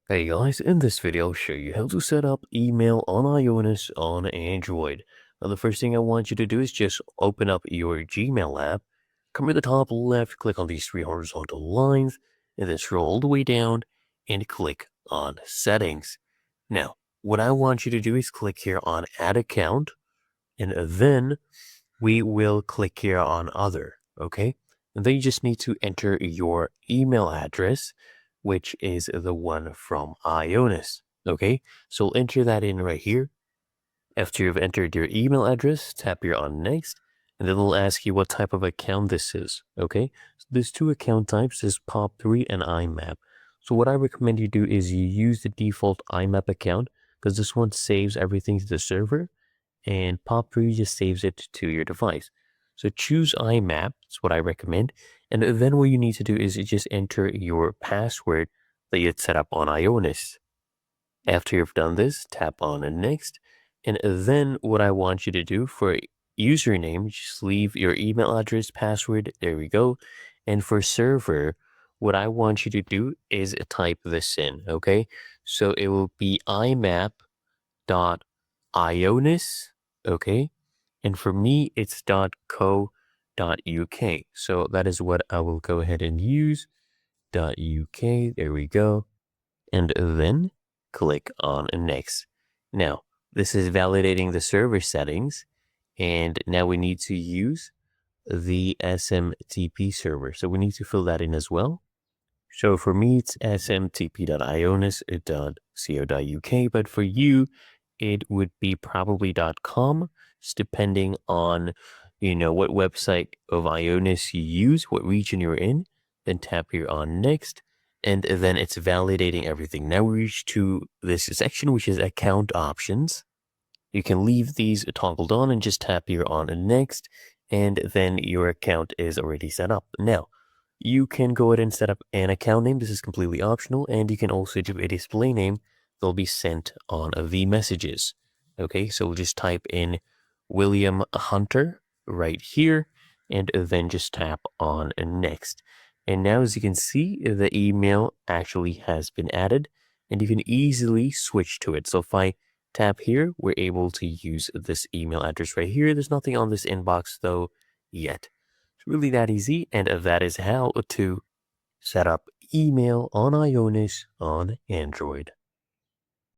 Hey guys, in this video I'll show you how to set up email on IONOS on Android. Now the first thing I want you to do is just open up your Gmail app, come to the top left, click on these three horizontal lines, and then scroll all the way down and click on Settings. Now, what I want you to do is click here on Add Account, and then we will click here on Other, okay? And then you just need to enter your email address, which is the one from IONOS, okay? So enter that in right here. After you've entered your email address, tap here on Next, and then it'll ask you what type of account this is, okay? So there's two account types, there's POP3 and IMAP. So what I recommend you do is you use the default IMAP account, because this one saves everything to the server, and POP3 just saves it to your device. So choose IMAP, that's what I recommend. And then what you need to do is you just enter your password that you had set up on IONOS. After you've done this, tap on Next. And then what I want you to do for username, just leave your email address, password, there we go. And for server, what I want you to do is type this in, okay? So it will be imap.ionis, okay? And for me, it's .co.uk. So that is what I will go ahead and use. .uk, there we go. And then click on Next. Now, this is validating the server settings. And now we need to use the SMTP server. So we need to fill that in as well. So for me, it's smtp.ionis.co.uk, but for you, it would be probably .com, just depending on, what website of IONOS you use, what region you're in. Then tap here on Next, and then it's validating everything. Now we reach to this section, which is account options. You can leave these toggled on and just tap here on Next, and then your account is already set up. Now, you can go ahead and set up an account name. This is completely optional, and you can also do a display name that'll be sent on the messages. Okay, so we'll just type in William Hunter right here, and then just tap on Next. And now, as you can see, the email actually has been added, and you can easily switch to it. So if I tap here, we're able to use this email address right here. There's nothing on this inbox though yet. It's really that easy, and that is how to set up email on IONOS on Android.